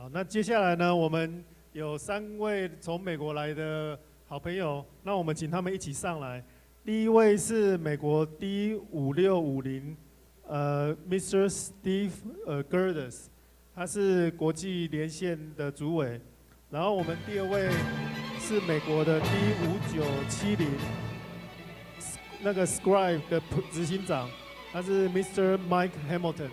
好，那接下来呢，我们有3位从美国来的好朋友，那我们请他们一起上来。第一位是美国D5650，Mr. Steve Gerdes， 他是国际连线的主委。然后我们第2位是美国的D5970，那个 Scribe 的执行长，他是 Mr. Mike Hamilton。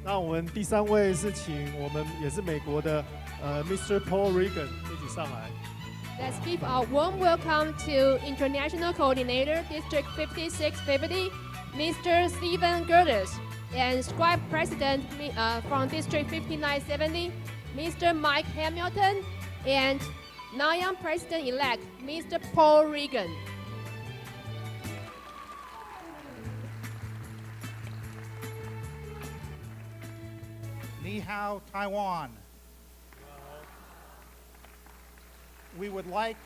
那我们第3位是请我们也是美国的Mr. Paul Regan 一起上来。Let's give a warm welcome to International Coordinator District 5650, Mr. Stephen Gerdes, and Scribe President from District 5970, Mr. Mike Hamilton, and NAYAM President-elect, Mr. Paul Regan. 你好, Taiwan. We would like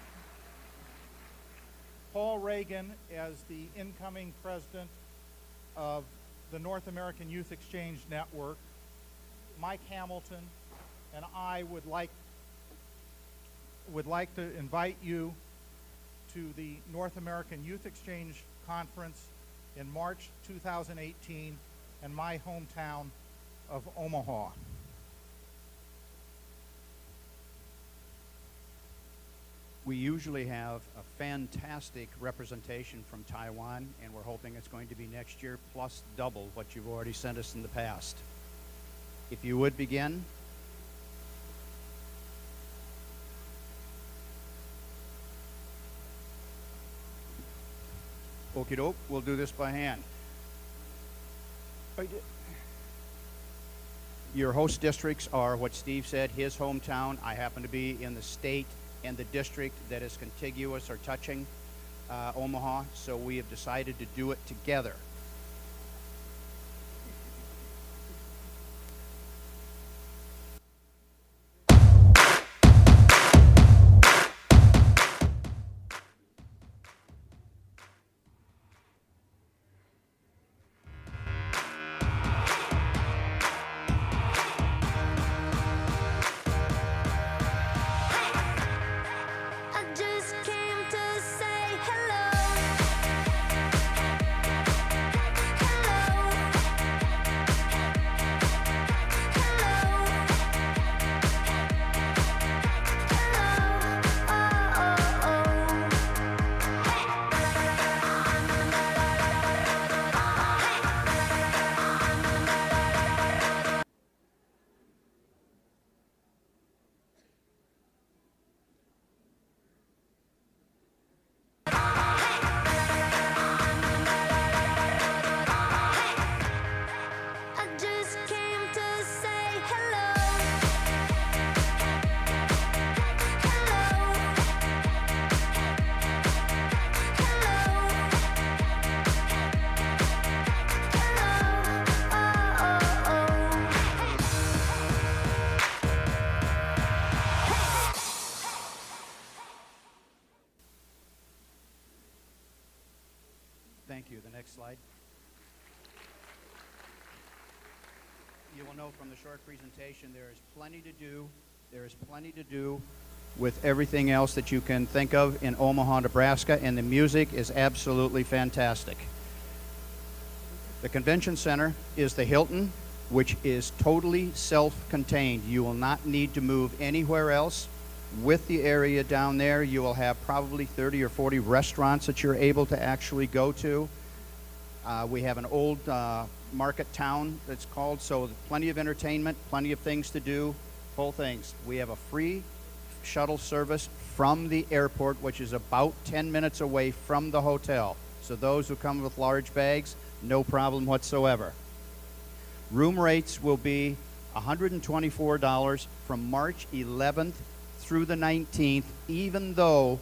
Paul Regan as the incoming president of the North American Youth Exchange Network. Mike Hamilton and I would like to invite you to the North American Youth Exchange Conference in March 2018 in my hometown of Omaha. We usually have a fantastic representation from Taiwan, and we're hoping it's going to be next year plus double what you've already sent us in the past. If you would begin. Okie doke, we'll do this by hand. Your host districts are what Steve said, his hometown. I happen to be in the state and the district that is contiguous or touching Omaha, so we have decided to do it together. Thank you. The next slide. You will know from the short presentation there is plenty to do. There is plenty to do with everything else that you can think of in Omaha, Nebraska, and the music is absolutely fantastic. The convention center is the Hilton, which is totally self-contained. You will not need to move anywhere else. With the area down there, you will have probably 30 or 40 restaurants that you're able to actually go to. We have an old market town that's called, so plenty of entertainment, plenty of things to do, full things. We have a free shuttle service from the airport, which is about 10 minutes away from the hotel. So those who come with large bags, no problem whatsoever. Room rates will be $124 from March 11th through the 19th, even though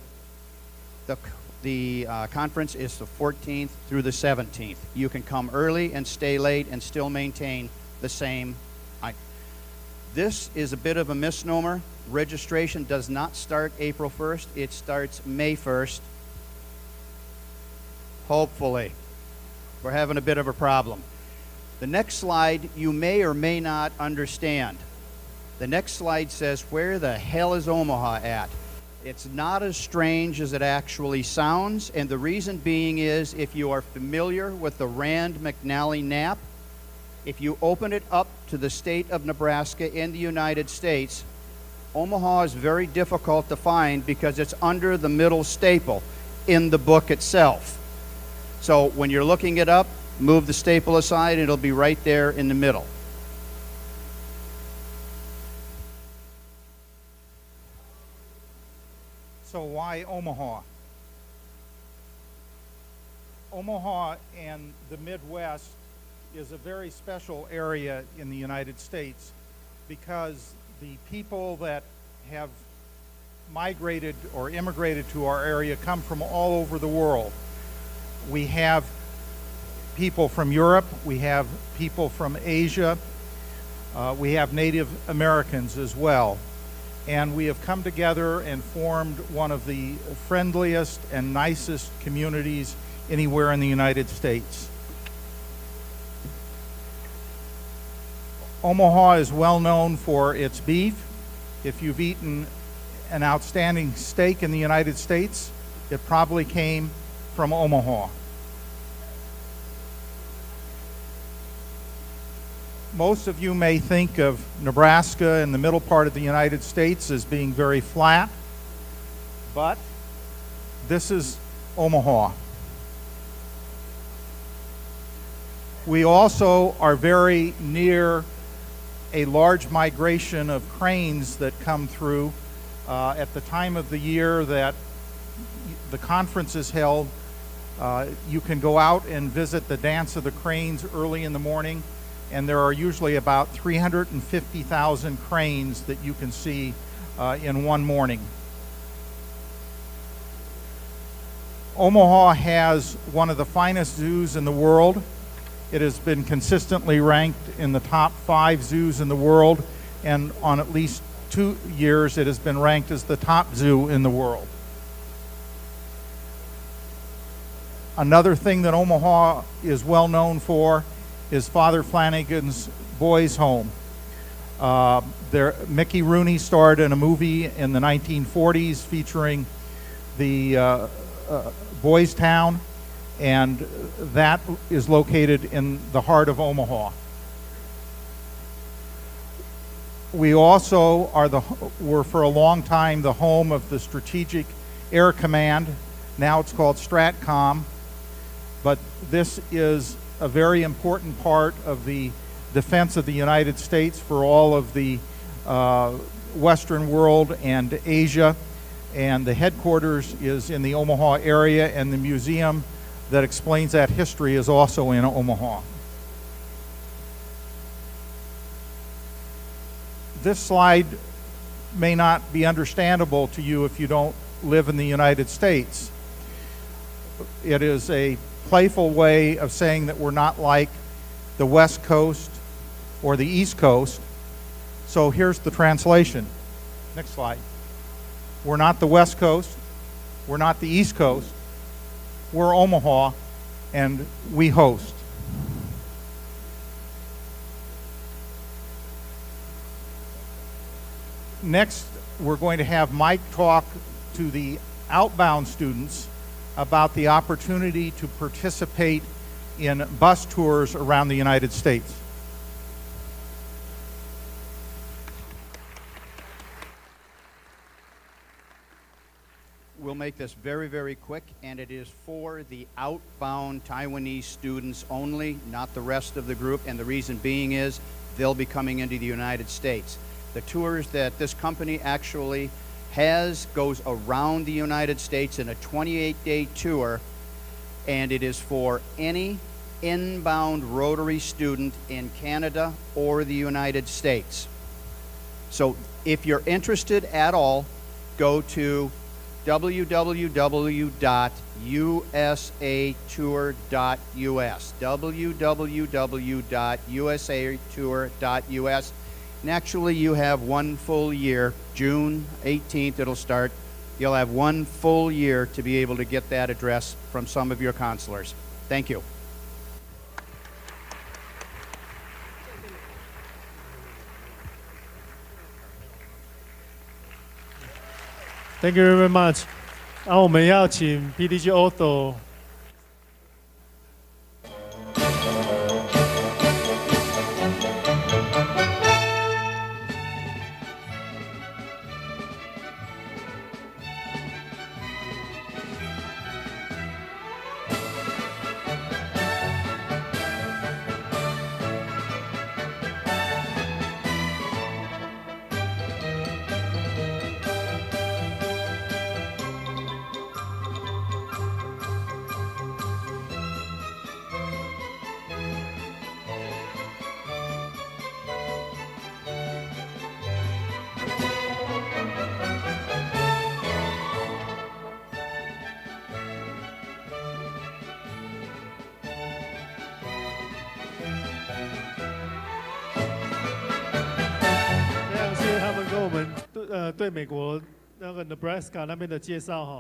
the conference is the 14th through the 17th. You can come early and stay late and still maintain the same. This is a bit of a misnomer. Registration does not start April 1st. It starts May 1st. Hopefully. We're having a bit of a problem. The next slide you may or may not understand. The next slide says, where the hell is Omaha at? It's not as strange as it actually sounds, and the reason being is, if you are familiar with the Rand McNally map, if you open it up to the state of Nebraska in the United States, Omaha is very difficult to find because it's under the middle staple in the book itself. So when you're looking it up, move the staple aside, it'll be right there in the middle. So why Omaha? Omaha and the Midwest is a very special area in the United States because the people that have migrated or immigrated to our area come from all over the world. We have people from Europe, we have people from Asia, we have Native Americans as well. And we have come together and formed one of the friendliest and nicest communities anywhere in the United States. Omaha is well known for its beef. If you've eaten an outstanding steak in the United States, it probably came from Omaha. Most of you may think of Nebraska in the middle part of the United States as being very flat, but this is Omaha. We also are very near a large migration of cranes that come through at the time of the year that the conference is held. You can go out and visit the Dance of the Cranes early in the morning, and there are usually about 350,000 cranes that you can see in one morning. Omaha has one of the finest zoos in the world. It has been consistently ranked in the top 5 zoos in the world, and on at least 2 years it has been ranked as the top zoo in the world. Another thing that Omaha is well known for is Father Flanagan's Boys Home. Mickey Rooney starred in a movie in the 1940s featuring the Boys Town, and that is located in the heart of Omaha. We also were for a long time the home of the Strategic Air Command. Now it's called STRATCOM, but this is a very important part of the defense of the United States for all of the Western world and Asia, and the headquarters is in the Omaha area, and the museum that explains that history is also in Omaha. This slide may not be understandable to you if you don't live in the United States. It is a playful way of saying that we're not like the West Coast or the East Coast. So here's the translation. Next slide. We're not the West Coast, we're not the East Coast, we're Omaha, and we host. Next, we're going to have Mike talk to the outbound students about the opportunity to participate in bus tours around the United States. We'll make this very, very quick, and it is for the outbound Taiwanese students only, not the rest of the group, and the reason being is they'll be coming into the United States. The tours that this company actually goes around the United States in a 28-day tour, and it is for any inbound Rotary student in Canada or the United States. So if you're interested at all, go to www.usatour.us, www.usatour.us. And actually, you have one full year. June 18th, it'll start. You'll have one full year to be able to get that address from some of your counselors. Thank you. Thank you very much。然后我们要请 PDG Otto。对美国那个 Nebraska 那边的介绍哈。